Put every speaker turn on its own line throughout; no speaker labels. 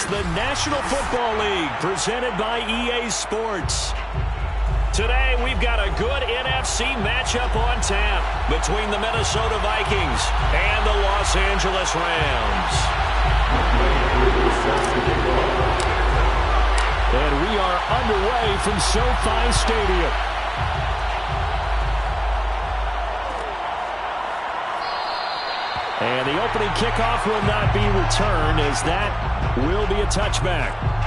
It's the National Football League presented by EA Sports. Today, we've got a good NFC matchup on tap between the Minnesota Vikings and the Los Angeles Rams. And we are underway from SoFi Stadium. And the opening kickoff will not be returned, as that will be a touchback.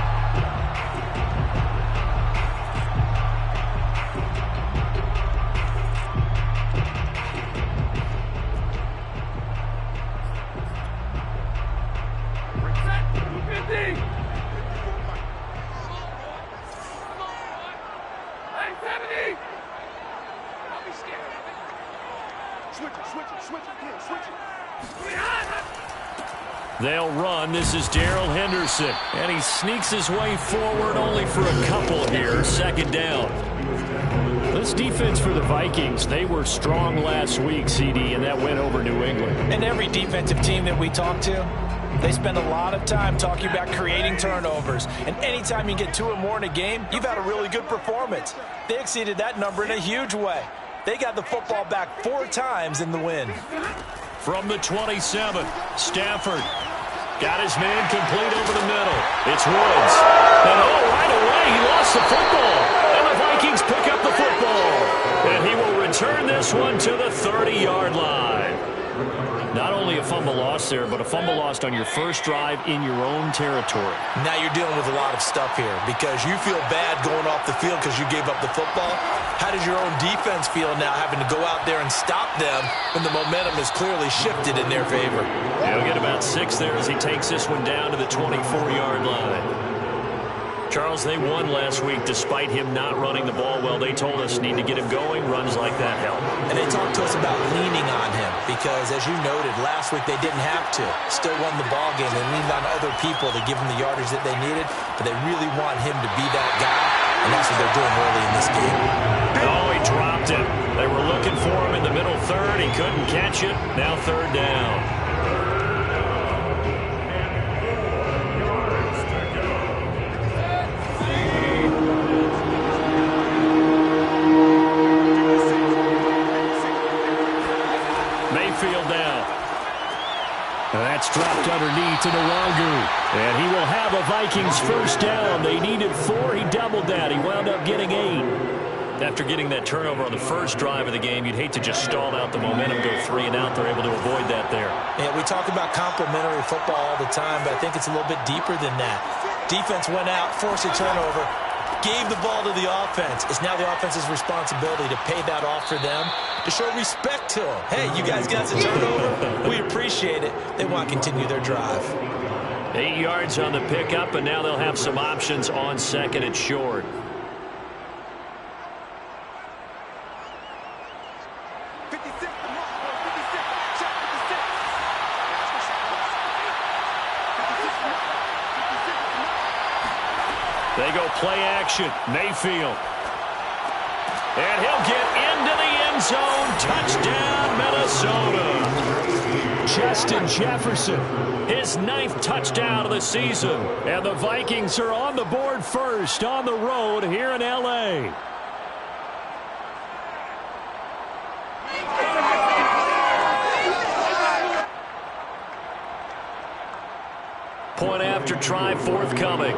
They'll run. This is Darrell Henderson, and he sneaks his way forward only for a couple here. Second down. This defense for the Vikings, they were strong last week, CD, and that went over New England.
And every defensive team that we talk to, they spend a lot of time talking about creating turnovers. And anytime you get 2 or more in a game, you've had a really good performance. They exceeded that number in a huge way. They got the football back 4 times in the win.
From the 27, Stafford got his man complete over the middle. It's Woods. And right away, he lost the football. And the Vikings pick up the football. And he will return this one to the 30-yard line. Not only a fumble loss there, but a fumble lost on your first drive in your own territory.
Now you're dealing with a lot of stuff here because you feel bad going off the field because you gave up the football. How does your own defense feel now having to go out there and stop them when the momentum is clearly shifted in their favor?
He'll get about 6 there as he takes this one down to the 24-yard line. Charles, they won last week despite him not running the ball well. They told us need to get him going. Runs like that help.
And they talked to us about leaning on him because, as you noted, last week they didn't have to. Still won the ball game. They leaned on other people to give them the yardage that they needed, but they really want him to be that guy, and that's what they're doing early in this game.
Oh, he dropped it. They were looking for him in the middle third. He couldn't catch it. Now third down. That's dropped underneath to Nwangu. And he will have a Vikings first down. They needed 4. He doubled that. He wound up getting 8. After getting that turnover on the first drive of the game, you'd hate to just stall out the momentum, go 3 and out. They're able to avoid that there.
Yeah, we talk about complementary football all the time, but I think it's a little bit deeper than that. Defense went out, forced a turnover, gave the ball to the offense. It's now the offense's responsibility to pay that off for them, to show respect to them. Hey, you guys got the turnover. We appreciate it. They want to continue their drive.
8 yards on the pickup, and now they'll have some options on second and short. They go play action. Mayfield. And he'll get into the end zone. Touchdown, Minnesota. Justin Jefferson, his 9th touchdown of the season. And the Vikings are on the board first on the road here in L.A. Point after try forthcoming.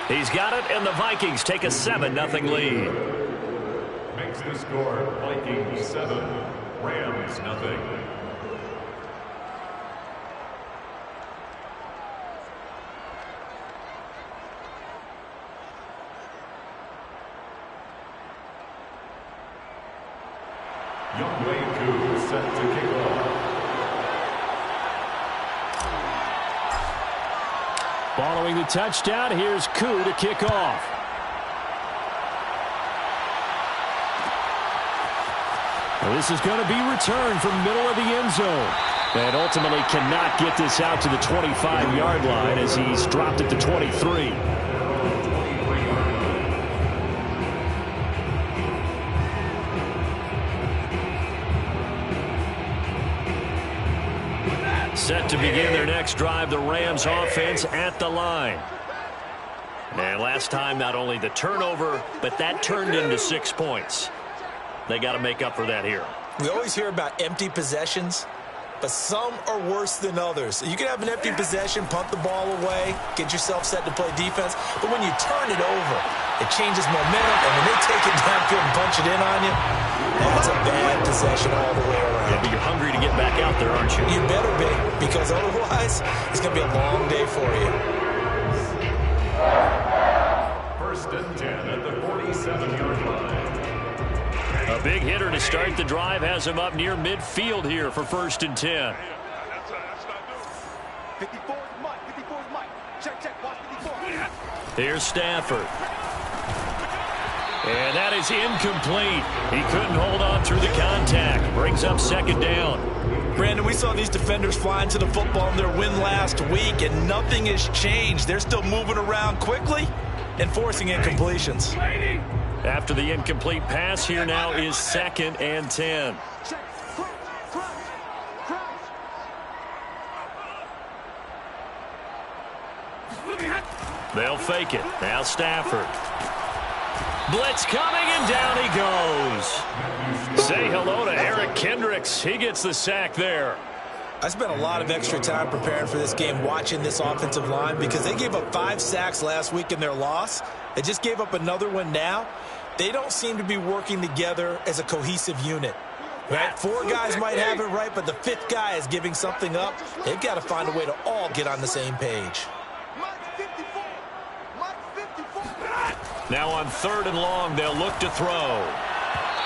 He's got it, and the Vikings take a 7-0 lead.
Makes the score Vikings 7, Rams 0. Youngway set to kick off.
Following the touchdown, here's Koo to kick off. Well, this is going to be returned from middle of the end zone. And ultimately cannot get this out to the 25-yard line as he's dropped it to 23. Set to begin their next drive, the Rams offense at the line. And last time, not only the turnover, but that turned into 6 points. They got to make up for that here.
We always hear about empty possessions, but some are worse than others. You can have an empty possession, punt the ball away, get yourself set to play defense, but when you turn it over, it changes momentum, and when they take it downfield and punch it in on you, that's a bad possession all the way around.
Yeah, but you're hungry to get back out there, aren't you?
You better be, because otherwise, it's going to be a long day for you.
First and 10 at the 47-yard line.
A big hitter to start the drive has him up near midfield here for 1st and 10.
54 is Mike. 54 is Mike. Check. Watch 54.
Here's Stafford. And that is incomplete. He couldn't hold on through the contact. Brings up 2nd down.
Brandon, we saw these defenders flying to the football in their win last week, and nothing has changed. They're still moving around quickly and forcing incompletions.
After the incomplete pass, here now is 2nd and 10. They'll fake it. Now Stafford. Blitz coming, and down he goes. Say hello to Eric Kendricks. He gets the sack there.
I spent a lot of extra time preparing for this game, watching this offensive line, because they gave up 5 sacks last week in their loss. They just gave up another one now. They don't seem to be working together as a cohesive unit. Right? 4 guys might have it right, but the 5th guy is giving something up. They've got to find a way to all get on the same page.
Now on 3rd and long, they'll look to throw.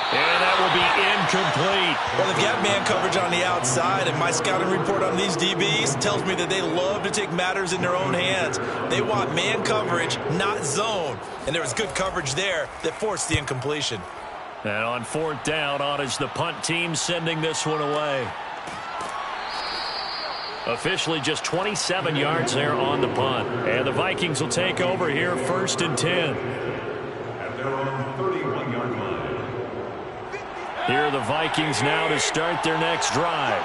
And that will be incomplete.
Well, they've got man coverage on the outside, and my scouting report on these DBs tells me that they love to take matters in their own hands. They want man coverage, not zone. And there was good coverage there that forced the incompletion.
And on 4th down, on is the punt team sending this one away. Officially just 27 yards there on the punt. And the Vikings will take over here, 1st and 10.
At their own 31-yard line.
Here are the Vikings now to start their next drive.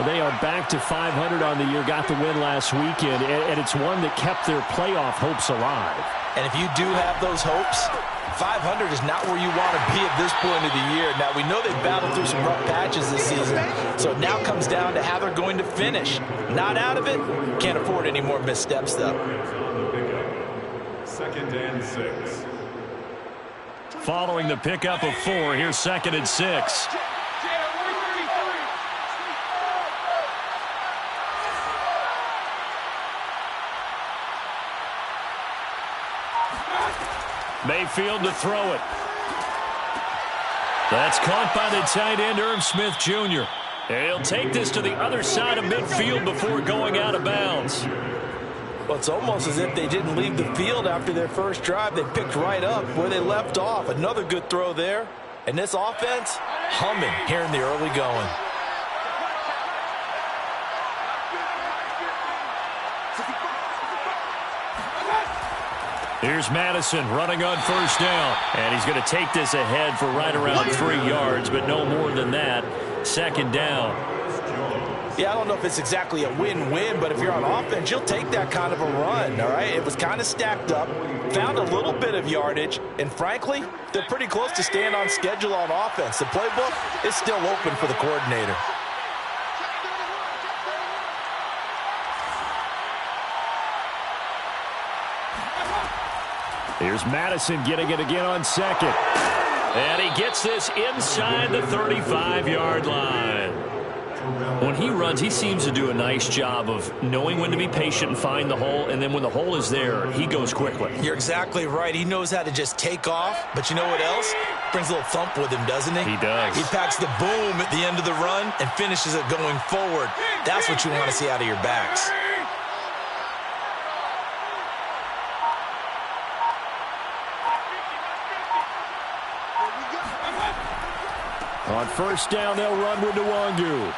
They are back to 500 on the year, got the win last weekend, and it's one that kept their playoff hopes alive.
And if you do have those hopes, 500 is not where you want to be at this point of the year. Now, we know they've battled through some rough patches this season, so it now comes down to how they're going to finish. Not out of it, can't afford any more missteps, though.
2nd and 6.
Following the pickup of 4, here's 2nd and 6. Mayfield to throw it. That's caught by the tight end, Irv Smith Jr. He'll take this to the other side of midfield before going out of bounds.
Well, it's almost as if they didn't leave the field after their first drive. They picked right up where they left off. Another good throw there. And this offense, humming here in the early going.
Here's Madison running on 1st down. And he's going to take this ahead for right around 3 yards, but no more than that. 2nd down.
Yeah, I don't know if it's exactly a win-win, but if you're on offense, you'll take that kind of a run, all right? It was kind of stacked up, found a little bit of yardage, and frankly, they're pretty close to staying on schedule on offense. The playbook is still open for the coordinator.
Here's Madison getting it again on 2nd.
And he gets this inside the 35-yard line. When he runs, he seems to do a nice job of knowing when to be patient and find the hole, and then when the hole is there, he goes quickly.
You're exactly right. He knows how to just take off, but you know what else? Brings a little thump with him, doesn't he?
He does.
He packs the boom at the end of the run and finishes it going forward. That's what you want to see out of your backs.
On 1st down, they'll run with Nwangu.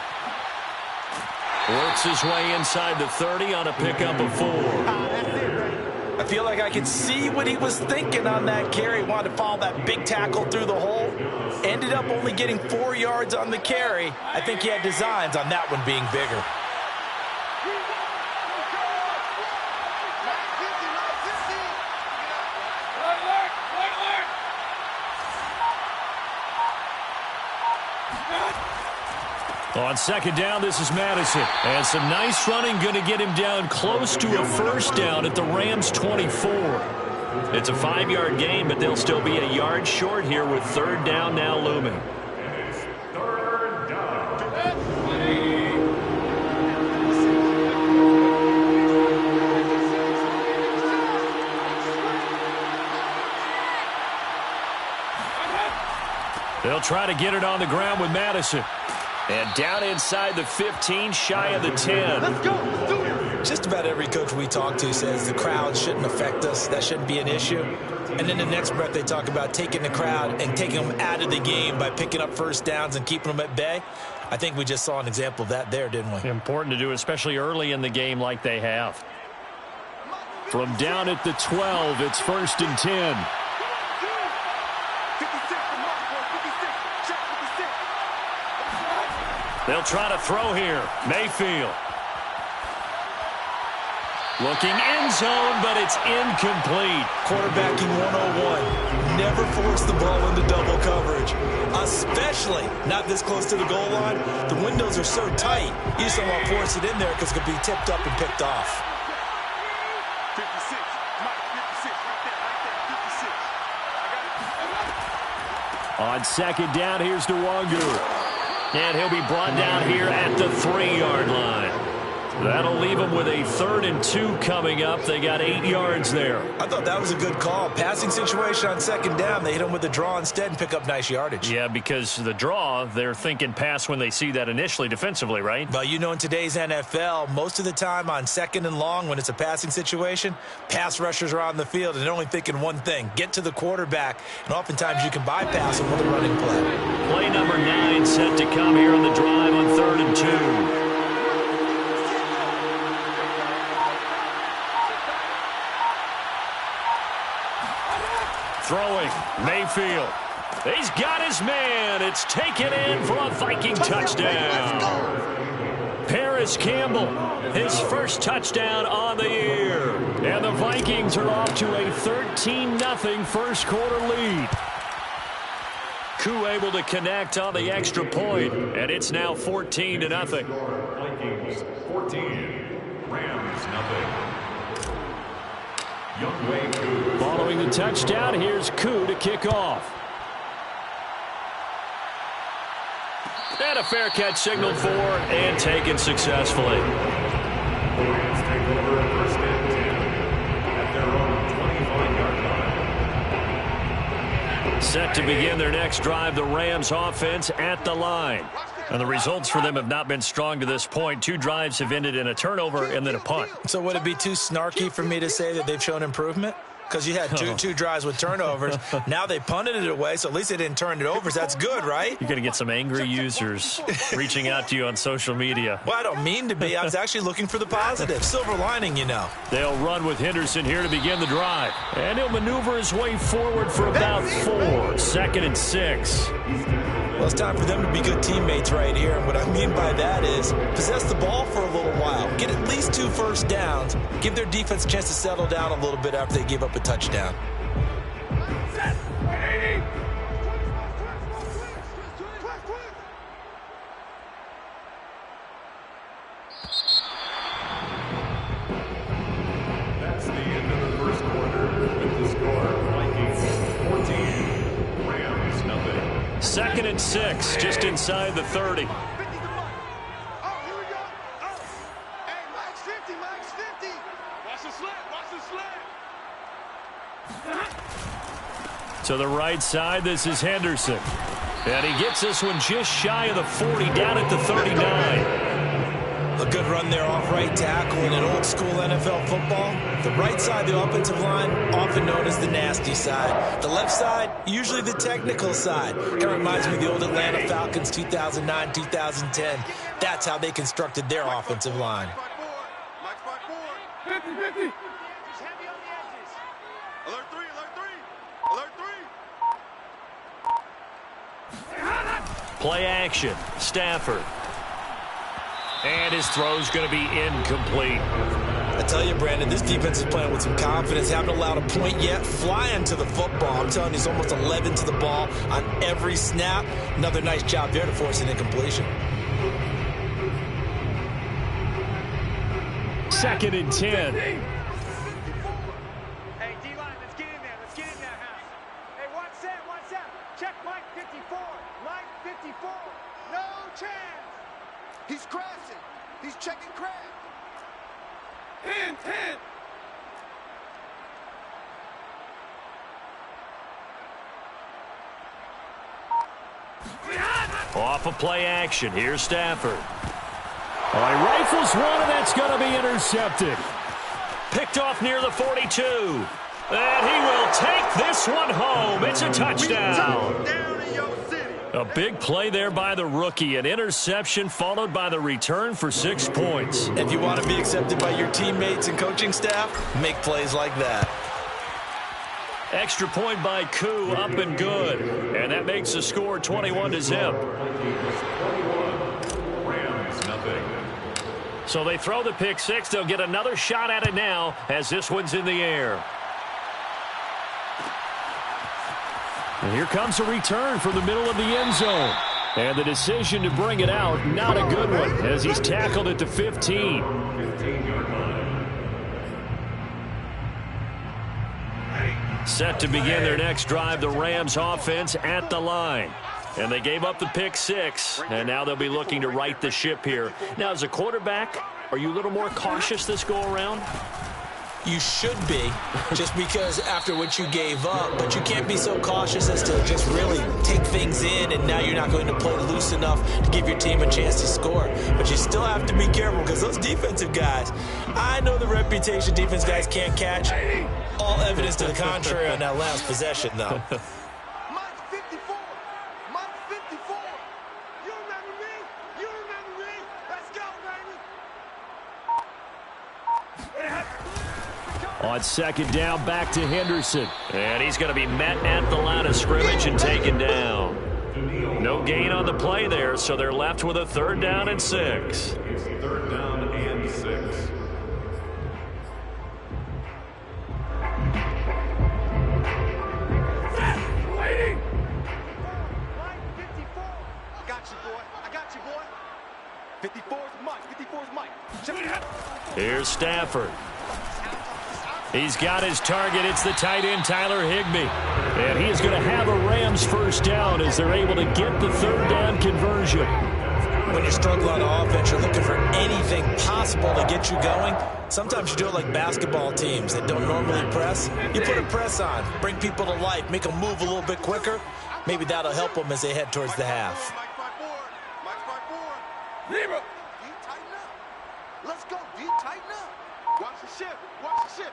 Works his way inside the 30 on a pickup of 4.
I feel like I could see what he was thinking on that carry. Wanted to follow that big tackle through the hole. Ended up only getting 4 yards on the carry. I think he had designs on that one being bigger.
On second down, this is Madison. And some nice running going to get him down close to a first down at the Rams' 24. It's a 5-yard gain, but they'll still be a yard short here with third down now looming.
Third down.
They'll try to get it on the ground with Madison. And down inside the 15, shy of the 10.
Let's go. Let's do it.
Just about every coach we talk to says the crowd shouldn't affect us. That shouldn't be an issue. And then the next breath they talk about taking the crowd and taking them out of the game by picking up first downs and keeping them at bay. I think we just saw an example of that there, didn't we?
Important to do, especially early in the game like they have. From down at the 12, it's 1st and 10.
56 to mark, boy. 56. Check 56.
They'll try to throw here. Mayfield. Looking end zone, but it's incomplete.
Quarterbacking 101. Never force the ball into double coverage, especially not this close to the goal line. The windows are so tight, you just don't want to force it in there because it could be tipped up and picked off.
56. Mike, 56. Right there. 56. I got it.
On second down, here's Nwangu.
And he'll be brought down here at the 3-yard line. That'll leave them with a 3rd and 2 coming up. They got 8 yards there.
I thought that was a good call. Passing situation on second down. They hit him with the draw instead and pick up nice yardage.
Yeah, because the draw, they're thinking pass when they see that initially defensively, right?
Well, you know, in today's NFL, most of the time on second and long, when it's a passing situation, pass rushers are on the field and they're only thinking one thing, get to the quarterback. And oftentimes you can bypass them with a running play.
Play number 9 set to come here on the drive on 3rd and 2. Throwing, Mayfield. He's got his man. It's taken in for a Viking touchdown. Paris Campbell, his first touchdown on the year. And the Vikings are off to a 13-0 first quarter lead. Koo able to connect on the extra point, and it's now 14-0.
Vikings 14, Rams nothing.
Following the touchdown, here's Koo to kick off.
And a fair catch signaled for and taken successfully.
Rams take over 1st and 10 at their own 25-yard line.
Set to begin their next drive, the Rams offense at the line. And the results for them have not been strong to this point. 2 drives have ended in a turnover and then a punt.
So would it be too snarky for me to say that they've shown improvement? Because you had two drives with turnovers. Now they punted it away, so at least they didn't turn it over. So that's good, right?
You're going to get some angry users reaching out to you on social media.
Well, I don't mean to be. I was actually looking for the positive. Silver lining, you know.
They'll run with Henderson here to begin the drive. And he'll maneuver his way forward for about 4. 2nd and 6.
Well, it's time for them to be good teammates right here. And what I mean by that is possess the ball for a little while. Get at least 2 first downs. Give their defense a chance to settle down a little bit after they give up a touchdown.
That's the end of the first quarter with the score Vikings 14, Rams nothing.
2nd and 6, just inside the 30.
50 to Mike. Oh, here we go. Oh. Hey, Mike's 50. Mike's 50. Watch the sled. Watch the sled.
To the right side, this is Henderson. And he gets this one just shy of the 40, down at the 39.
A good run there off right tackle in an old school NFL football. The right side, the offensive line, often known as the nasty side. The left side, usually the technical side. Kind of reminds me of the old Atlanta Falcons 2009, 2010. That's how they constructed their offensive line.
Mike's by 4. 50, 50. He's heavy on the edges. Alert 3, alert 3. Alert 3.
Play action. Stafford. And his throw's going to be incomplete.
I tell you, Brandon, this defense is playing with some confidence. Haven't allowed a point yet. Flying to the football. I'm telling you, it's almost 11 to the ball on every snap. Another nice job there to force an incompletion.
2nd and 10.
Hey, D-line, let's get in there. Let's get in there, House. Hey, what's that? What's that? Check Mike 54. Mike 54. No chance.
He's crashing. He's checking crash.
10.
Off of play action. Here's Stafford.
All right, rifles one, and that's going to be intercepted.
Picked off near the 42. And he will take this one home. It's a touchdown.
Down in your city.
A big play there by the rookie. An interception followed by the return for 6 points.
If you want to be accepted by your teammates and coaching staff, make plays like that.
Extra point by Koo, up and good. And that makes the score 21-0.
Rams, nothing.
So they throw the pick six. They'll get another shot at it now as this one's in the air.
And here comes a return from the middle of the end zone. And the decision to bring it out, not a good one, as he's tackled at the 15.
15-yard line.
Set to begin their next drive, the Rams offense at the line. And they gave up the pick six, and now they'll be looking to right the ship here. Now, as a quarterback, are you a little more cautious this go-around?
You should be, just because after what you gave up, but you can't be so cautious as to just really take things in, and now you're not going to play loose enough to give your team a chance to score. But you still have to be careful, because those defensive guys, I know the reputation defense guys can't catch. All evidence to the contrary on that last possession, though.
Mike 54. Mike 54. You remember me? You remember me? Let's go, baby.
On 2nd down, back to Henderson.
And he's going to be met at the line of scrimmage and taken down. No gain on the play there, so they're left with a 3rd down and 6.
It's 3rd down and 6.
Got you, boy. I got you, boy. 54 is Mike. 54 is Mike. Check it out.
Here's Stafford. He's got his target. It's the tight end, Tyler Higbee.
And he is going to have a Rams 1st down as they're able to get the 3rd down conversion.
When you struggle on offense, you're looking for anything possible to get you going. Sometimes you do it like basketball teams that don't normally press. You put a press on, bring people to life, make them move a little bit quicker. Maybe that'll help them as they head towards the half.
Mike 54. Mike 54. Libra. D, tighten up. Let's go. D, tighten up. Watch the ship. Watch the ship.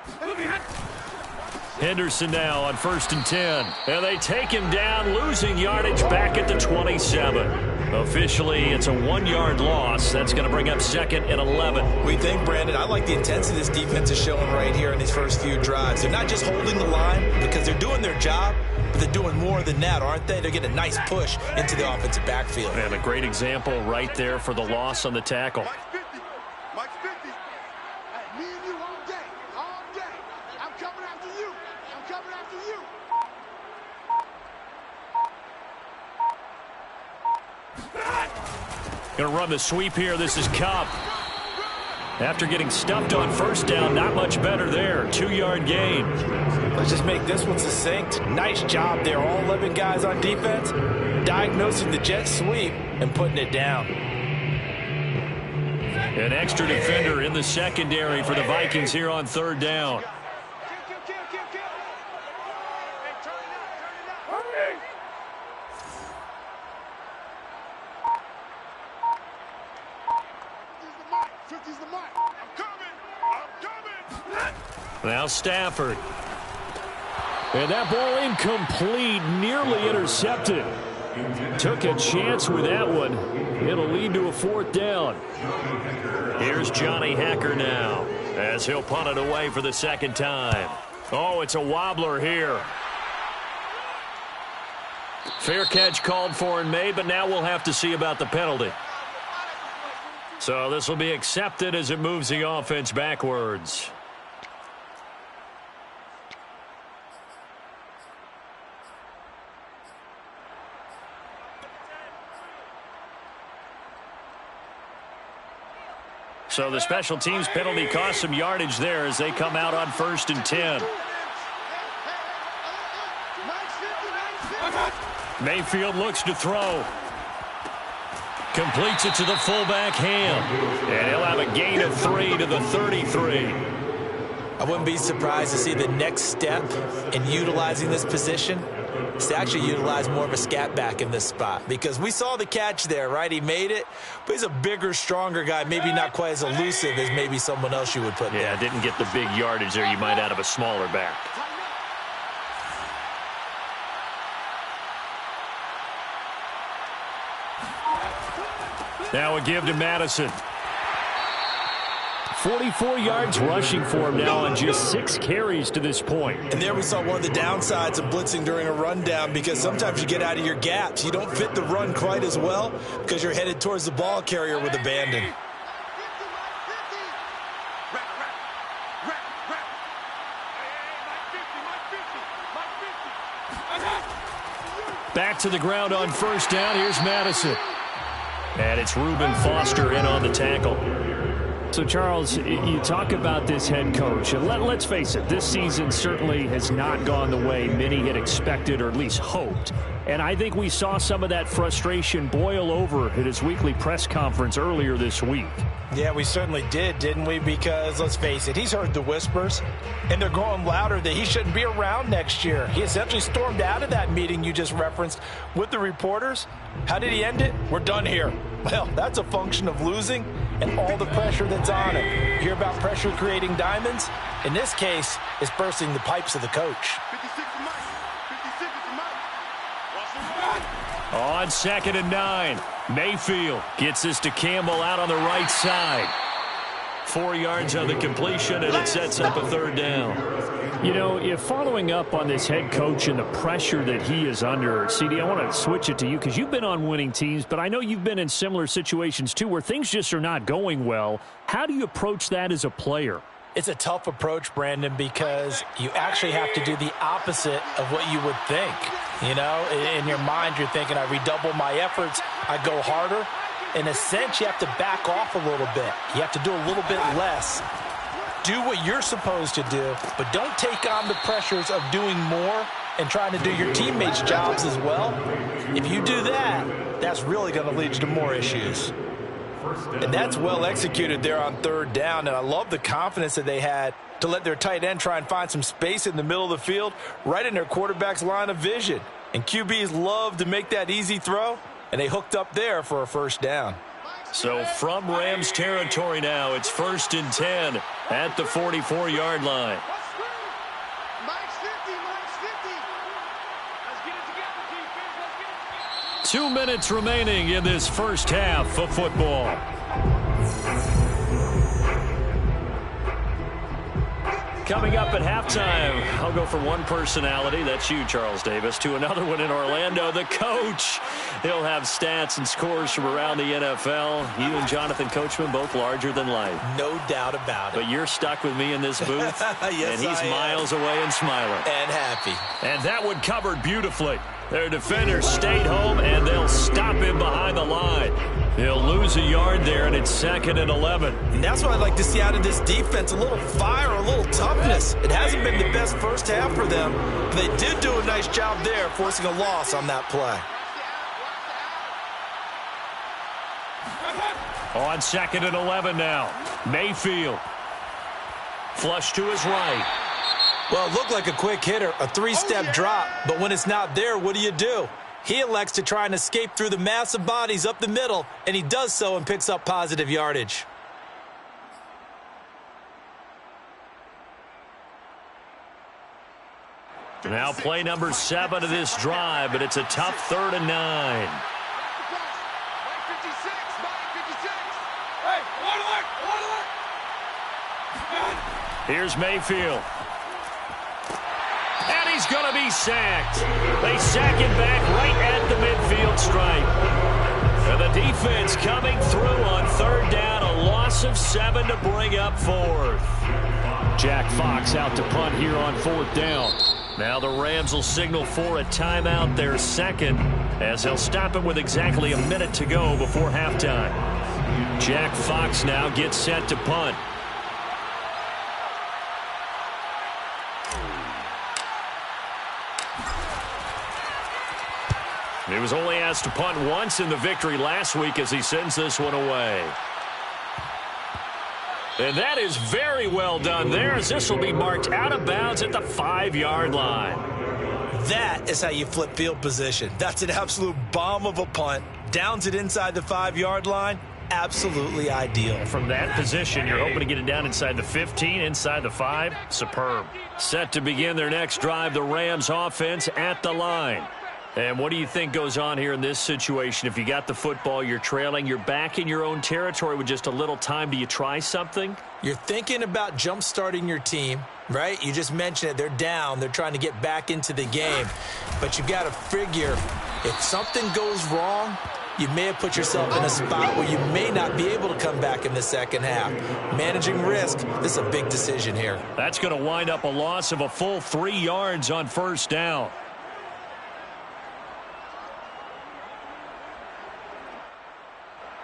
Henderson now on 1st and 10. And they take him down, losing yardage back at the 27. Officially, it's a 1-yard loss. That's going to bring up 2nd and 11.
We think, Brandon, I like the intensity this defense is showing right here in these first few drives. They're not just holding the line because they're doing their job, but they're doing more than that, aren't they? They're getting a nice push into the offensive backfield.
And a great example right there for the loss on the tackle.
Mike's 50. Mike's 50. Hey, me and you all day. All day. I'm coming after you. I'm coming after you.
Going to run the sweep here. This is Cup. After getting stuffed on 1st down, not much better there. 2-yard gain.
Let's just make this one succinct. Nice job there. All 11 guys on defense diagnosing the jet sweep and putting it down.
An extra defender in the secondary for the Vikings here on 3rd down.
Kill. Hey, turn it up.
Hurry. 50's the mic. I'm coming.
Now Stafford.
And that ball incomplete, nearly intercepted. Took a chance with that one. It'll lead to a 4th down.
Here's Johnny Hacker now as he'll punt it away for the 2nd time. Oh, it's a wobbler here. Fair catch called for and made, but now we'll have to see about the penalty. So this will be accepted as it moves the offense backwards. So the special teams penalty cost some yardage there as they come out on 1st and 10. Mayfield looks to throw. Completes it to the fullback, Ham. And he'll have a gain of 3 to the 33.
I wouldn't be surprised to see the next step in utilizing this position is to actually utilize more of a scat back in this spot. Because we saw the catch there, right? He made it, but he's a bigger, stronger guy, maybe not quite as elusive as maybe someone else you would put there.
Yeah, didn't get the big yardage there you might out of a smaller back. Now a give to Madison.
44 yards rushing for him now on just 6 carries to this point.
And there we saw one of the downsides of blitzing during a rundown, because sometimes you get out of your gaps. You don't fit the run quite as well because you're headed towards the ball carrier with abandon.
Back to the ground on 1st down. Here's Madison.
And it's Reuben Foster in on the tackle.
So, Charles, you talk about this head coach, and let's face it, this season certainly has not gone the way many had expected or at least hoped. And I think we saw some of that frustration boil over at his weekly press conference earlier this week.
Yeah, we certainly did, didn't we? Because, let's face it, he's heard the whispers, and they're growing louder that he shouldn't be around next year. He essentially stormed out of that meeting you just referenced with the reporters. How did he end it? We're done here. Well, that's a function of losing and all the pressure that's on it. You hear about pressure creating diamonds? In this case, it's bursting the pipes of the coach.
56 to Mike. 56 to Mike.
On 2nd and 9, Mayfield gets this to Campbell out on the right side. 4 yards on the completion, and it sets up a 3rd down.
You know, if following up on this head coach and the pressure that he is under, CD, I want to switch it to you because you've been on winning teams, but I know you've been in similar situations too where things just are not going well. How do you approach that as a player?
It's a tough approach, Brandon, because you actually have to do the opposite of what you would think. You know, in your mind, you're thinking, I redouble my efforts, I go harder. In a sense, you have to back off a little bit. You have to do a little bit less. Do what you're supposed to do, but don't take on the pressures of doing more and trying to do your teammates' jobs as well. If you do that, that's really going to lead to more issues. And that's well executed there on 3rd down, and I love the confidence that they had to let their tight end try and find some space in the middle of the field, right in their quarterback's line of vision. And QBs love to make that easy throw, and they hooked up there for a 1st down.
So from Rams territory now, it's 1st and 10 at the 44-yard line.
Mike's 50, Mike's 50. Let's get it together, defense. Let's get it together.
2 minutes remaining in this first half of football. Coming up at halftime, I'll go from one personality, that's you, Charles Davis, to another one in Orlando, the coach. He'll have stats and scores from around the NFL. You and Jonathan Coachman, both larger than life.
No doubt about it.
But you're stuck with me in this booth,
Yes,
and he's miles away and smiling.
And happy.
And that one covered beautifully. Their defenders stayed home, and they'll stop him behind the line. He'll lose a yard there, and it's 2nd and 11.
And that's what I'd like to see out of this defense, a little fire, a little toughness. It hasn't been the best first half for them, but they did do a nice job there, forcing a loss on that play.
On 2nd and 11 now, Mayfield. Flush to his right.
Well, it looked like a quick hitter, a 3-step drop, but when it's not there, what do? He elects to try and escape through the mass of bodies up the middle, and he does so and picks up positive yardage.
Now play number 7 of this drive, but it's a tough 3rd and 9.
Mike 56, Mike 56. Hey, alert.
Here's Mayfield. And he's going to be sacked. They sack him back right at the midfield stripe. And the defense coming through on 3rd down of 7 to bring up fourth.
Jack Fox out to punt here on 4th down.
Now the Rams will signal for a timeout, their second, as they'll stop it with exactly a minute to go before halftime. Jack Fox now gets set to punt. He was only asked to punt once in the victory last week as he sends this one away. And that is very well done there, as this will be marked out of bounds at the 5-yard line.
That is how you flip field position. That's an absolute bomb of a punt. Downs it inside the 5-yard line. Absolutely ideal.
From that position, you're hoping to get it down inside the 15, inside the 5. Superb. Set to begin their next drive, the Rams offense at the line. And what do you think goes on here in this situation? If you got the football, you're trailing, you're back in your own territory with just a little time. Do you try something?
You're thinking about jump-starting your team, right? You just mentioned it. They're down. They're trying to get back into the game. But you got to figure, if something goes wrong, you may have put yourself in a spot where you may not be able to come back in the second half. Managing risk, this is a big decision here.
That's going to wind up a loss of a full 3 yards on 1st down.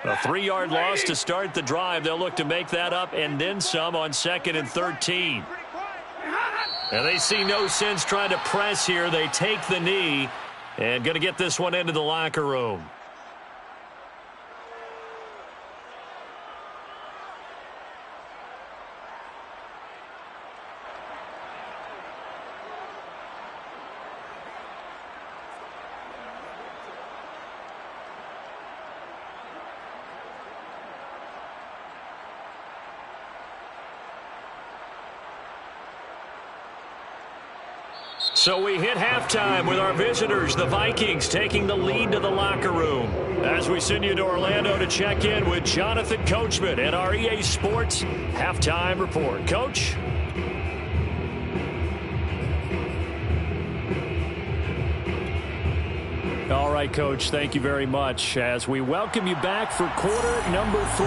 A 3-yard loss to start the drive. They'll look to make that up and then some on 2nd and 13. And they see no sense trying to press here. They take the knee and going to get this one into the locker room. So we hit halftime with our visitors, the Vikings, taking the lead to the locker room. As we send you to Orlando to check in with Jonathan Coachman and our EA Sports halftime report. Coach?
All right, Coach, thank you very much as we welcome you back for quarter number 3.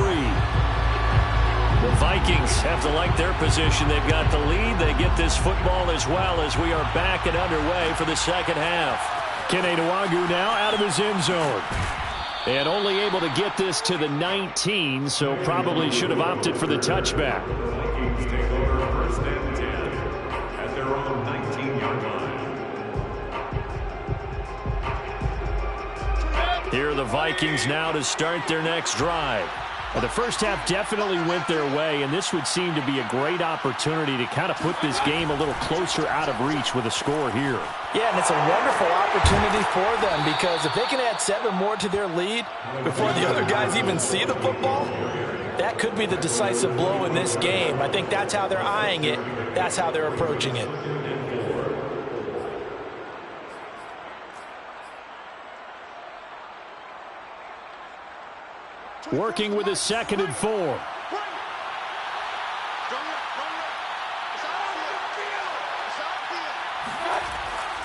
The Vikings have to like their position. They've got the lead. They get this football as well as we are back and underway for the second half. Kene Nwangwu now out of his end zone. And only able to get this to the 19, so probably should have opted for the touchback.
Vikings take over 1st and 10 at their own 19-yard line.
Here are the Vikings now to start their next drive.
Well, the first half definitely went their way, and this would seem to be a great opportunity to kind of put this game a little closer out of reach with a score here.
Yeah, and it's a wonderful opportunity for them because if they can add 7 more to their lead before the other guys even see the football, that could be the decisive blow in this game. I think that's how they're eyeing it. That's how they're approaching it.
Working with a 2nd and 4.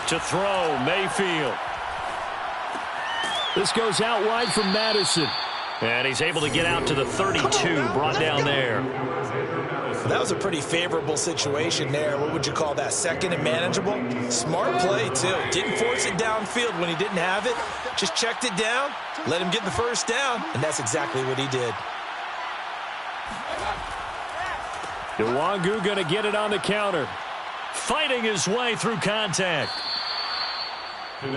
To throw, Mayfield.
This goes out wide from Madison.
And he's able to get out to the 32, brought down there.
That was a pretty favorable situation there. What would you call that? 2nd and manageable? Smart play, too. Didn't force it downfield when he didn't have it. Just checked it down, let him get the 1st down, and that's exactly what he did.
Nwangwu going to get it on the counter.
Fighting his way through contact.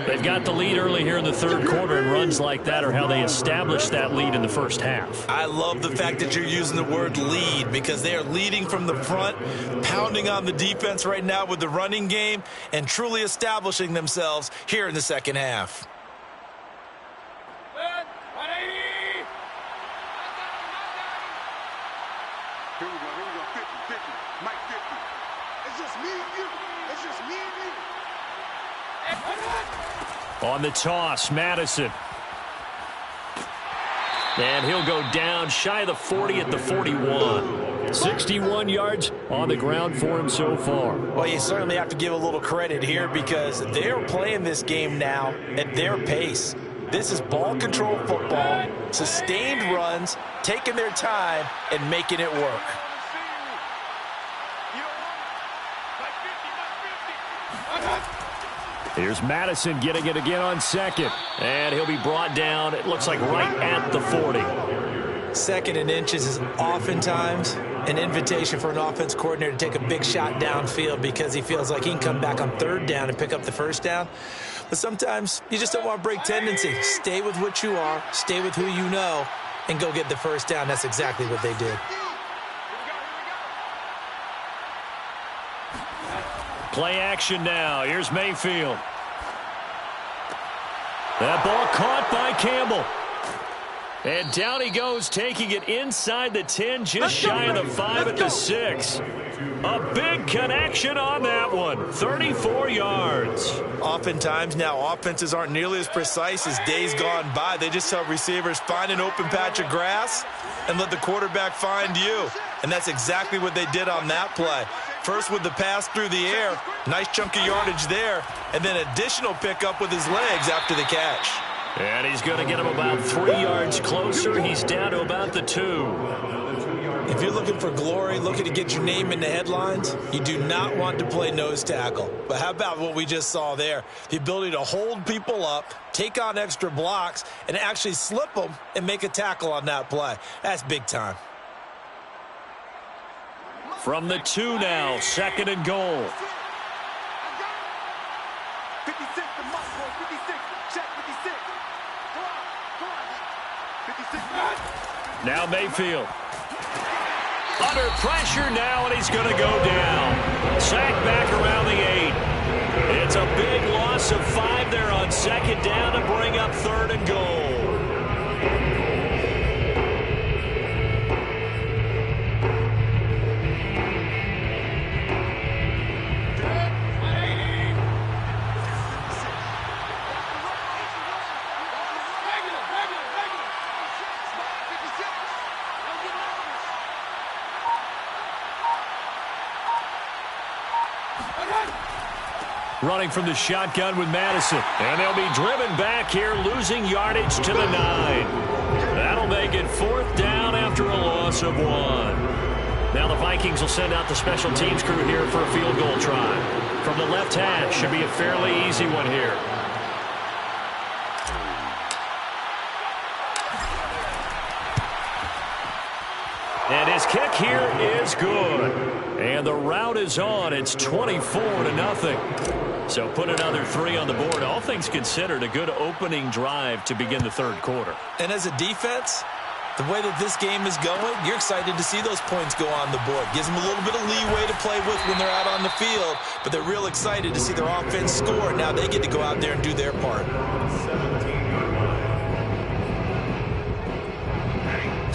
They've got the lead early here in the 3rd quarter, and runs like that are how they established that lead in the 1st half.
I love the fact that you're using the word lead because they are leading from the front, pounding on the defense right now with the running game, and truly establishing themselves here in the 2nd half.
Here we go, 50, Mike 50. It's just me and you. It's just me and you.
On the toss, Madison. And he'll go down shy of the 40 at the 41.
61 yards on the ground for him so far.
Well, you certainly have to give a little credit here because they're playing this game now at their pace. This is ball control football, sustained runs, taking their time, and making it work.
Here's Madison getting it again on second. And he'll be brought down, it looks like right at the 40.
2nd and inches is oftentimes an invitation for an offense coordinator to take a big shot downfield because he feels like he can come back on 3rd down and pick up the 1st down. But sometimes you just don't want to break tendency. Stay with what you are, stay with who you know, and go get the 1st down. That's exactly what they did.
Play action now. Here's Mayfield. That ball caught by Campbell. And down he goes, taking it inside the 10, just shy of the 5 at the 6. A big connection on that one. 34 yards.
Oftentimes now, offenses aren't nearly as precise as days gone by. They just tell receivers, find an open patch of grass and let the quarterback find you. And that's exactly what they did on that play. First with the pass through the air, nice chunk of yardage there, and then additional pickup with his legs after the catch.
And he's going to get him about 3 yards closer. He's down to about the 2.
If you're looking for glory, looking to get your name in the headlines, you do not want to play nose tackle. But how about what we just saw there? The ability to hold people up, take on extra blocks, and actually slip them and make a tackle on that play. That's big time.
From the 2 now, 2nd and goal.
56 to Mark, 56. Check 56. Come on. 56.
Now Mayfield. Under pressure now, and he's going to go down. Sacked back around the 8. It's a big loss of 5 there on 2nd down to bring up 3rd and goal. Running from the shotgun with Madison. And they'll be driven back here, losing yardage to the 9. That'll make it 4th down after a loss of 1. Now the Vikings will send out the special teams crew here for a field goal try. From the left hash, should be a fairly easy one here. And his kick here is good. And the route is on. It's 24-0. So put another 3 on the board. All things considered, a good opening drive to begin the 3rd quarter.
And as a defense, the way that this game is going, you're excited to see those points go on the board. Gives them a little bit of leeway to play with when they're out on the field, but they're real excited to see their offense score. Now they get to go out there and do their part.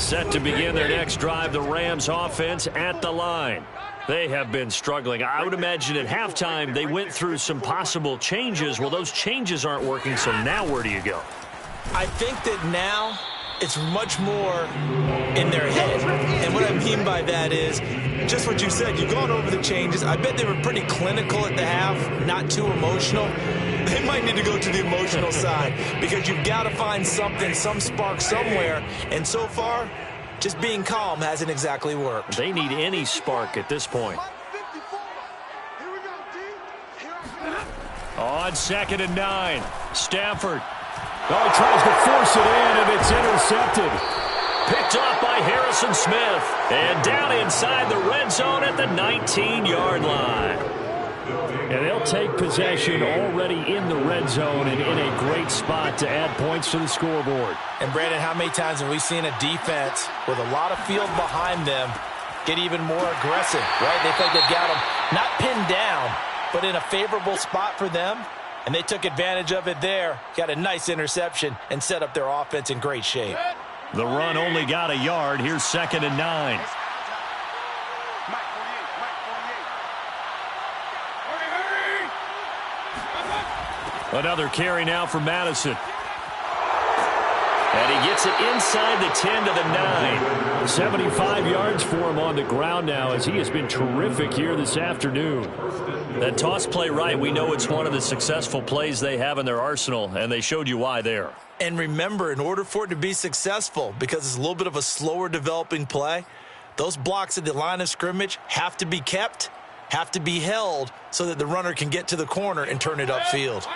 Set to begin their next drive, the Rams offense at the line. They have been struggling. I would imagine at halftime they went through some possible changes. Well, those changes aren't working, so now where do you go?
I think that now it's much more in their head. And what I mean by that is just what you said. You've gone over the changes. I bet they were pretty clinical at the half, not too emotional. They might need to go to the emotional side because you've got to find something, some spark somewhere. And so far, just being calm hasn't exactly worked.
They need any spark at this point. On 2nd and 9, Stafford. Oh, he tries to force it in, and it's intercepted. Picked off by Harrison Smith. And down inside the red zone at the 19-yard line. And they'll take possession already in the red zone and in a great spot to add points to the scoreboard.
And, Brandon, how many times have we seen a defense with a lot of field behind them get even more aggressive, right? They think they've got them not pinned down, but in a favorable spot for them, and they took advantage of it there, got a nice interception, and set up their offense in great shape.
The run only got a yard. Here's 2nd and 9. Another carry now for Madison. And he gets it inside the 10 to the 9. 75 yards for him on the ground now as he has been terrific here this afternoon. That toss play right, we know it's one of the successful plays they have in their arsenal, and they showed you why there.
And remember, in order for it to be successful, because it's a little bit of a slower developing play, those blocks at the line of scrimmage have to be kept, have to be held, so that the runner can get to the corner and turn it upfield.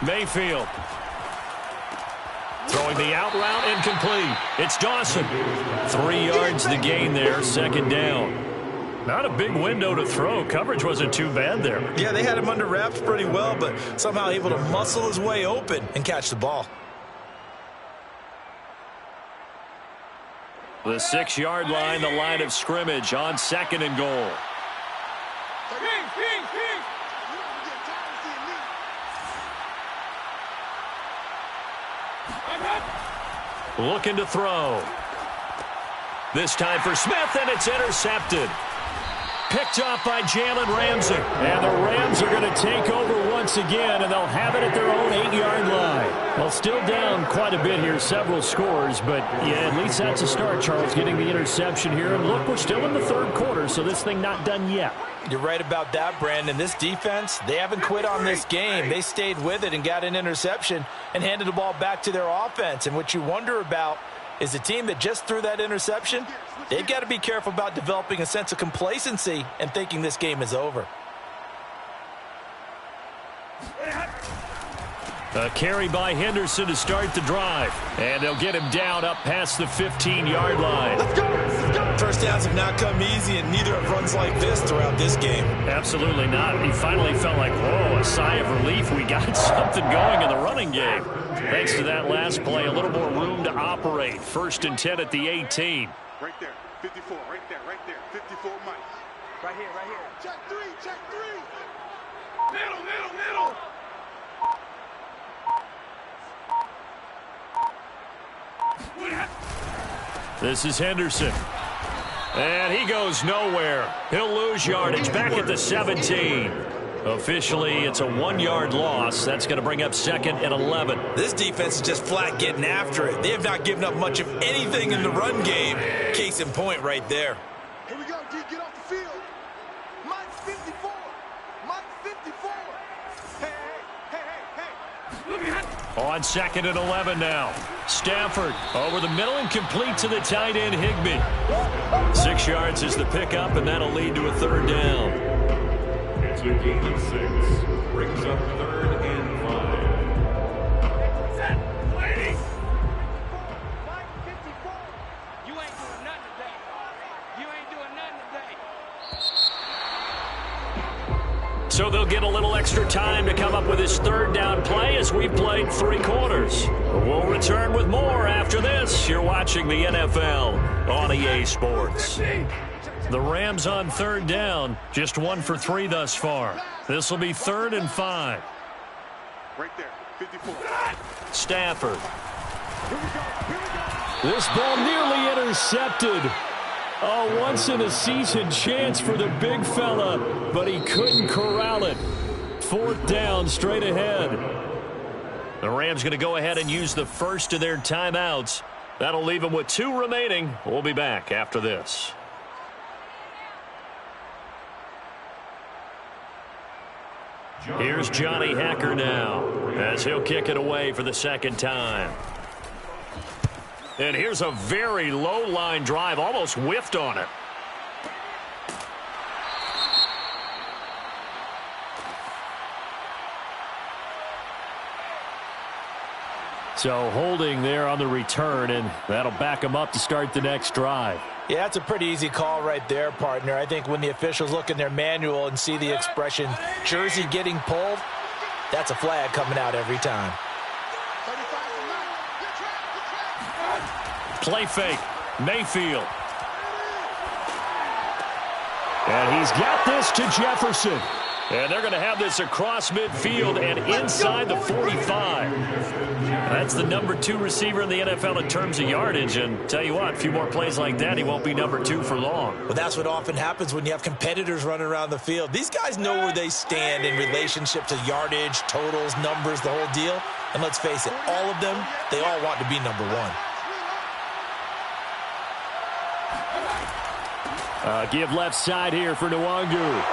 Mayfield. Throwing the out route, incomplete. It's Dawson. 3 yards the gain there, second down. Not a big window to throw. Coverage wasn't too bad there.
Yeah, they had him under wraps pretty well, but somehow able to muscle his way open and catch the ball.
The 6-yard line, the line of scrimmage on 2nd and goal. Looking to throw. This time for Smith, and it's intercepted. Picked off by Jalen Ramsey. And the Rams are going to take over once again, and they'll have it at their own 8-yard line. Well, still down quite a bit here, several scores, but yeah, at least that's a start, Charles, getting the interception here. And look, we're still in the 3rd quarter, so this thing not done yet.
You're right about that, Brandon. This defense, they haven't quit on this game. They stayed with it and got an interception and handed the ball back to their offense. And what you wonder about is the team that just threw that interception, they've got to be careful about developing a sense of complacency and thinking this game is over.
A carry by Henderson to start the drive. And they'll get him down up past the 15-yard line.
First downs have not come easy, and neither have runs like this throughout this game.
Absolutely not. He finally felt like, whoa, a sigh of relief. We got something going in the running game. Thanks to that last play, a little more room to operate. 1st and 10 at the 18.
Right there, 54, right there, 54, Mike.
Right here, right here.
Check 3, check 3.
Middle, middle, middle.
This is Henderson. And he goes nowhere. He'll lose yardage back at the 17. Officially, it's a 1-yard loss. That's going to bring up 2nd and 11.
This defense is just flat getting after it. They have not given up much of anything in the run game. Case in point right there.
Here we go, D, get off the field. Mike's 54. Mike's 54. Hey, hey, hey, hey, hey.
On 2nd and 11 now. Stafford over the middle and complete to the tight end, Higbee. 6 yards is the pickup, and that'll lead to a 3rd down.
It's a gain of 6. Brings up 3rd and 5.
Set. Lady. Mike 54. You ain't doing nothing today. You ain't doing nothing today.
So they'll get a little extra time to come up with his 3rd down play as we've played 3 quarters. We'll return with more after this. You're watching the NFL on EA Sports. The Rams on 3rd down, just 1 for 3 thus far. This will be 3rd and 5.
Right there, 54.
Stafford.
This ball nearly intercepted. A once-in-a-season chance for the big fella, but he couldn't corral it. 4th down, straight ahead. The Rams going to go ahead and use the first of their timeouts. That'll leave them with 2 remaining. We'll be back after this. Here's Johnny Hacker now as he'll kick it away for the 2nd time. And here's a very low line drive, almost whiffed on it. So holding there on the return, and that'll back him up to start the next drive.
Yeah, that's a pretty easy call right there, partner. I think when the officials look in their manual and see the expression jersey getting pulled, that's a flag coming out every time.
Play fake. Mayfield. And he's got this to Jefferson. And they're going to have this across midfield and inside the 45. That's the number 2 receiver in the NFL in terms of yardage. And tell you what, a few more plays like that, he won't be number 2 for long.
But that's what often happens when you have competitors running around the field. These guys know where they stand in relationship to yardage, totals, numbers, the whole deal. And let's face it, all of them, they all want to be number 1.
Give left side here for Nwangu.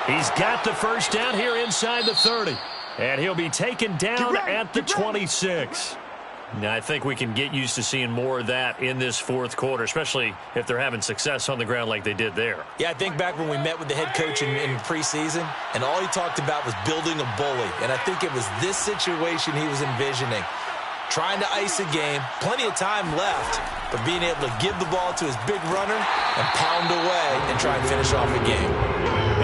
He's got the first down here inside the 30. And he'll be taken down at the 26. Now, I think we can get used to seeing more of that in this fourth quarter, especially if they're having success on the ground like they did there.
Yeah, I think back when we met with the head coach in preseason, and all he talked about was building a bully. And I think it was this situation he was envisioning. Trying to ice a game, plenty of time left, but being able to give the ball to his big runner and pound away and try and finish off a game.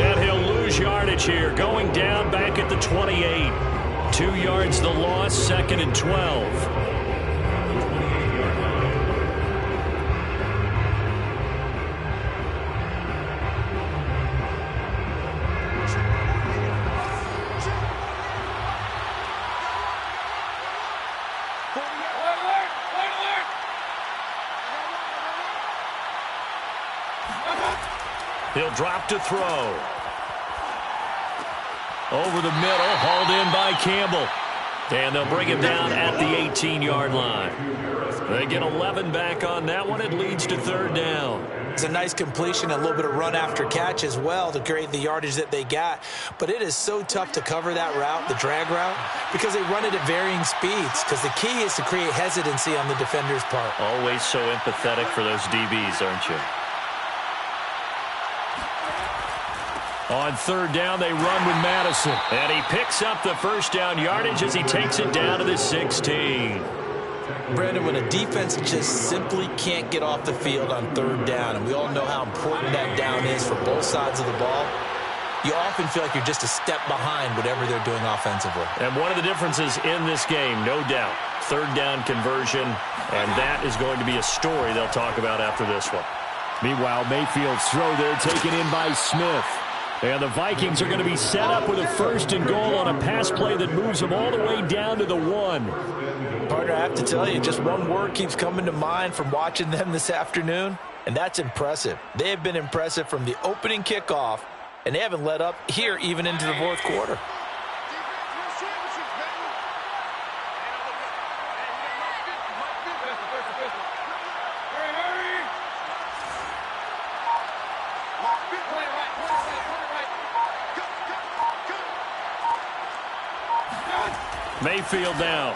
And he'll lose yardage here, going down back at the 28. 2 yards the loss, 2nd and 12. He'll drop to throw. Over the middle, hauled in by Campbell. And they'll bring him down at the 18-yard line. They get 11 back on that one. It leads to 3rd down.
It's a nice completion, a little bit of run after catch as well to create the yardage that they got. But it is so tough to cover that route, the drag route, because they run it at varying speeds. Because the key is to create hesitancy on the defender's part.
Always so empathetic for those DBs, aren't you? On 3rd down, they run with Madison. And he picks up the first down yardage as he takes it down to the 16.
Brandon, when a defense just simply can't get off the field on 3rd down, and we all know how important that down is for both sides of the ball, you often feel like you're just a step behind whatever they're doing offensively.
And one of the differences in this game, no doubt, 3rd down conversion, and that is going to be a story they'll talk about after this one. Meanwhile, Mayfield's throw there taken in by Smith. And the Vikings are going to be set up with a 1st and goal on a pass play that moves them all the way down to the 1.
Partner, I have to tell you, just one word keeps coming to mind from watching them this afternoon, and that's impressive. They have been impressive from the opening kickoff, and they haven't let up here even into the 4th quarter.
Mayfield now.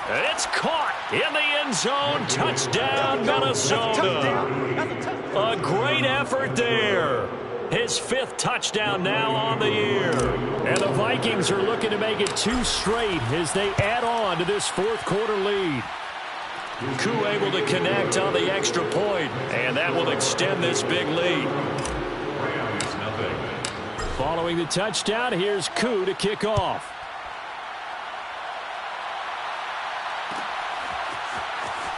It's caught in the end zone. Touchdown, Minnesota. A great effort there. His 5th touchdown now on the year. And the Vikings are looking to make it 2 straight as they add on to this 4th quarter lead. Koo able to connect on the extra point, and that will extend this big lead. Following the touchdown, here's Koo to kick off.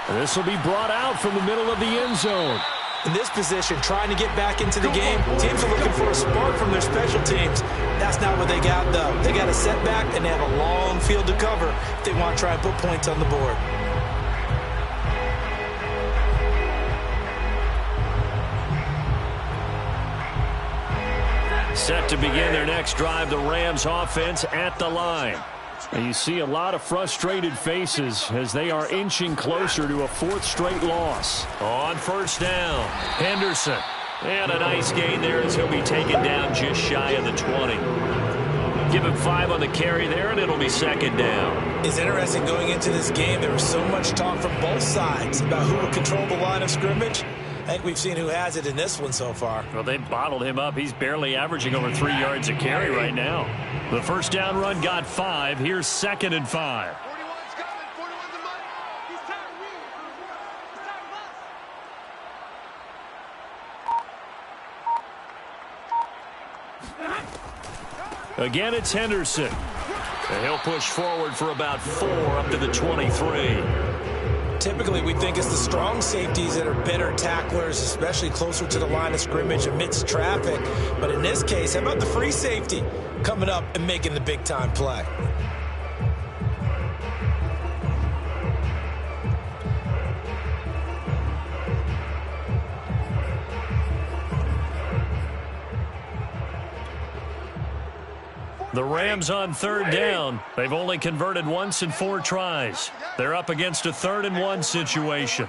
This will be brought out from the middle of the end zone.
In this position, trying to get back into the game, teams are looking for a spark from their special teams. That's not what they got, though. They got a setback, and they have a long field to cover if they want to try and put points on the board.
Set to begin their next drive, the Rams offense at the line. And you see a lot of frustrated faces as they are inching closer to a 4th straight loss. On 1st down, Henderson. And a nice gain there as he'll be taken down just shy of the 20. Give him 5 on the carry there, and it'll be 2nd down.
It's interesting going into this game. There was so much talk from both sides about who would control the line of scrimmage. I think we've seen who has it in this one so far.
Well, they bottled him up. He's barely averaging over 3 yards a carry right now. The 1st down run got 5. Here's 2nd and 5.
41's coming. 41's the money. He's tired of me. He's tired of us.
Again, it's Henderson. And he'll push forward for about 4 up to the 23.
Typically, we think it's the strong safeties that are better tacklers, especially closer to the line of scrimmage amidst traffic. But in this case, how about the free safety coming up and making the big-time play?
The Rams on 3rd down. They've only converted once in 4 tries. They're up against a 3rd and 1 situation.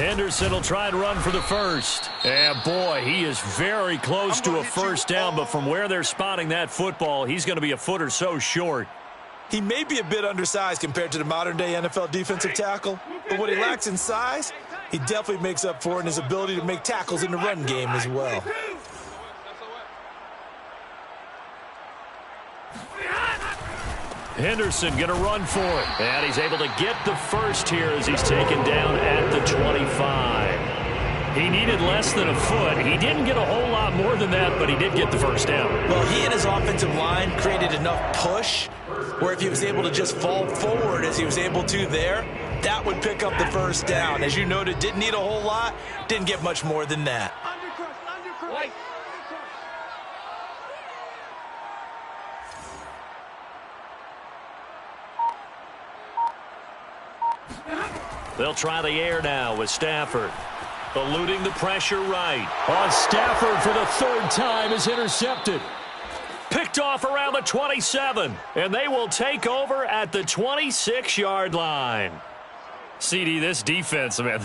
Henderson will try and run for the first. And, boy, he is very close to a first down, but from where they're spotting that football, he's going to be a foot or so short.
He may be a bit undersized compared to the modern-day NFL defensive tackle, but what he lacks in size, he definitely makes up for in his ability to make tackles in the run game as well.
Henderson going to run for it. And he's able to get the first here as he's taken down at the 25. He needed less than a foot. He didn't get a whole lot more than that, but he did get the first down.
Well, he and his offensive line created enough push where if he was able to just fall forward as he was able to there, that would pick up the first down. As you noted, didn't need a whole lot, didn't get much more than that.
They'll try the air now with Stafford. Eluding the pressure right. On Stafford for the third time is intercepted. Picked off around the 27. And they will take over at the 26-yard line. CD, this defense, man,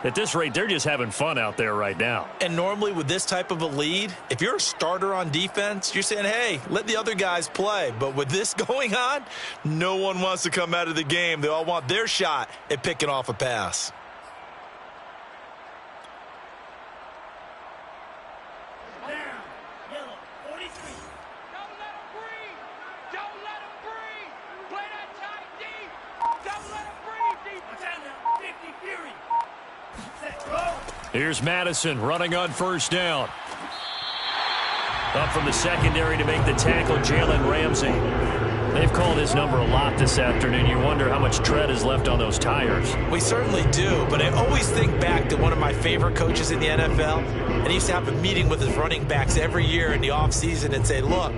at this rate, they're just having fun out there right now.
And normally with this type of a lead, if you're a starter on defense, you're saying, hey, let the other guys play. But with this going on, no one wants to come out of the game. They all want their shot at picking off a pass.
Here's Madison running on first down. Up from the secondary to make the tackle, Jalen Ramsey. They've called his number a lot this afternoon. You wonder how much tread is left on those tires.
We certainly do, but I always think back to one of my favorite coaches in the NFL, and he used to have a meeting with his running backs every year in the offseason and say, look,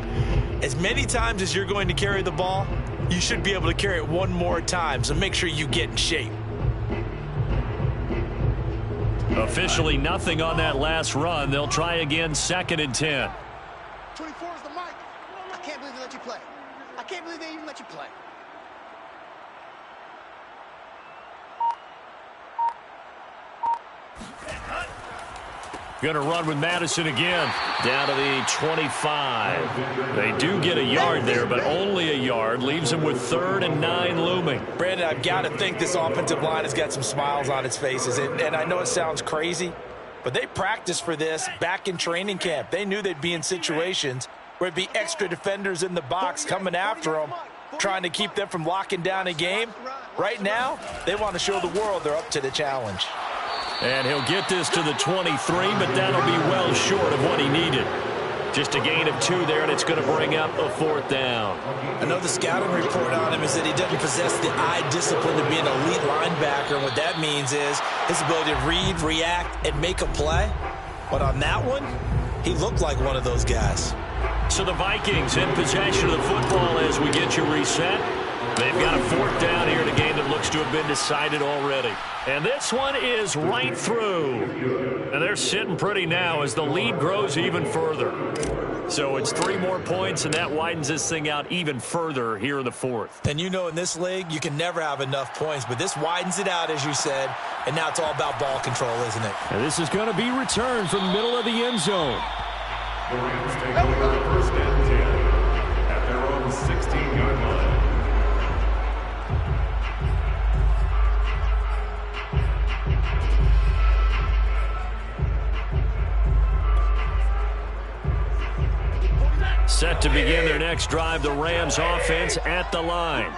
as many times as you're going to carry the ball, you should be able to carry it one more time, so make sure you get in shape.
Officially nothing on that last run. They'll try again, 2nd and 10.
24 is the mic. I can't believe they let you play. I can't believe they even let you play.
Going to run with Madison again. Down to the 25. They do get a yard there, but only a yard. Leaves them with 3rd and 9 looming.
Brandon, I've got to think this offensive line has got some smiles on its faces. And I know it sounds crazy, but they practiced for this back in training camp. They knew they'd be in situations where it'd be extra defenders in the box coming after them, trying to keep them from locking down a game. Right now, they want to show the world they're up to the challenge.
And he'll get this to the 23, but that'll be well short of what he needed. Just a gain of 2 there, and it's going to bring up a 4th down.
I know the scouting report on him is that he doesn't possess the eye discipline to be an elite linebacker. And what that means is his ability to read, react, and make a play. But on that one, he looked like one of those guys.
So the Vikings in possession of the football as we get you reset. They've got a 4th down here in a game that looks to have been decided already. And this one is right through. And they're sitting pretty now as the lead grows even further. So it's 3 more points, and that widens this thing out even further here in the 4th.
And you know in this league, you can never have enough points, but this widens it out, as you said, and now it's all about ball control, isn't it?
And this is going to be returned from the middle of the end zone.
The Rams take over 1st and 10 at their own 16-yard line.
Set to begin their next drive, the Rams offense at the line.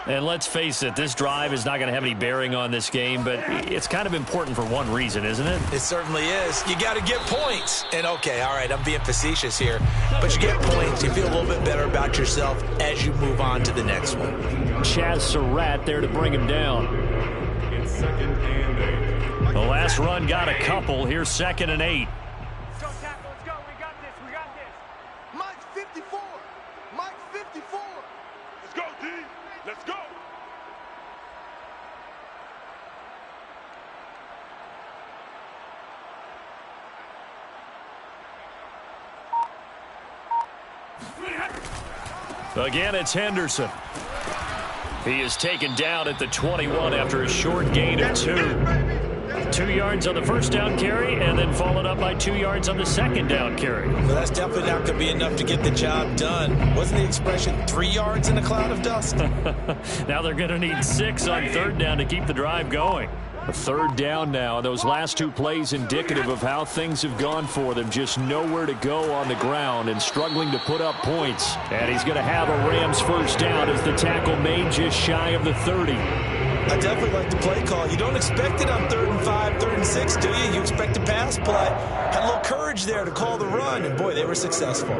And let's face it, this drive is not going to have any bearing on this game, but it's kind of important for one reason, isn't it?
It certainly is. You got to get points. And, okay, all right, I'm being facetious here, but you get points. You feel a little bit better about yourself as you move on to the next one.
Chaz Surratt there to bring him down.
It's 2nd and 8.
The last run got a couple. Here's 2nd and 8.
Let's go, tackle. Let's go. We got this. We got this.
Mike 54. Mike 54.
Let's go, D. Let's go.
Again, it's Henderson. He is taken down at the 21 after a short gain of 2.
2 yards on the first down carry, and then followed up by 2 yards on the second down carry.
Well, that's definitely not going to be enough to get the job done. Wasn't the expression 3 yards in a cloud of dust?
Now they're going to need 6 on third down to keep the drive going. A third down now. Those last 2 plays indicative of how things have gone for them. Just nowhere to go on the ground and struggling to put up points. And he's going to have a Rams first down as the tackle made just shy of the 30.
I definitely like the play call. You don't expect it on 3rd and 5, 3rd and 6, do you? You expect a pass play. Had a little courage there to call the run, and boy, they were successful.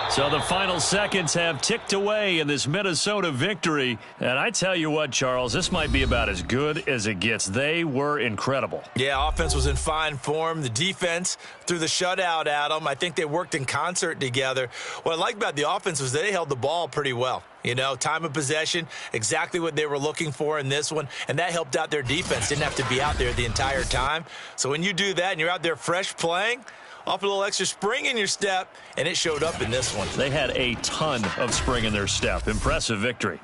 So the final seconds have ticked away in this Minnesota victory. And I tell you what, Charles, this might be about as good as it gets. They were incredible.
Yeah, offense was in fine form. The defense threw the shutout at them. I think they worked in concert together. What I like about the offense was they held the ball pretty well. You know, time of possession, exactly what they were looking for in this one, and that helped out their defense. Didn't have to be out there the entire time. So when you do that and you're out there fresh playing, off a little extra spring in your step, and it showed up in this one.
They had a ton of spring in their step. Impressive victory.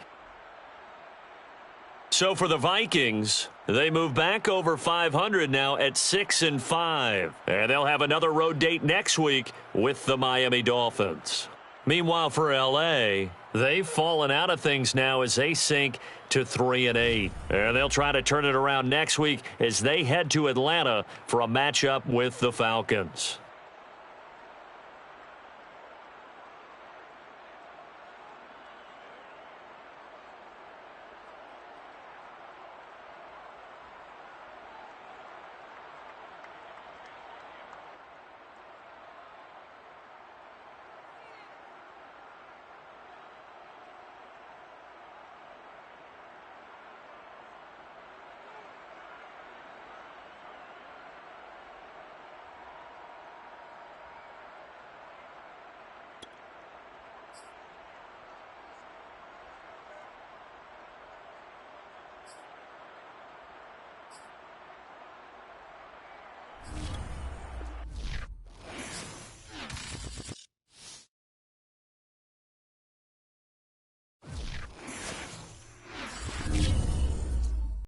So for the Vikings, they move back over 500 now at 6-5. And they'll have another road date next week with the Miami Dolphins. Meanwhile, for L.A., they've fallen out of things now as they sink to 3-8. And they'll try to turn it around next week as they head to Atlanta for a matchup with the Falcons.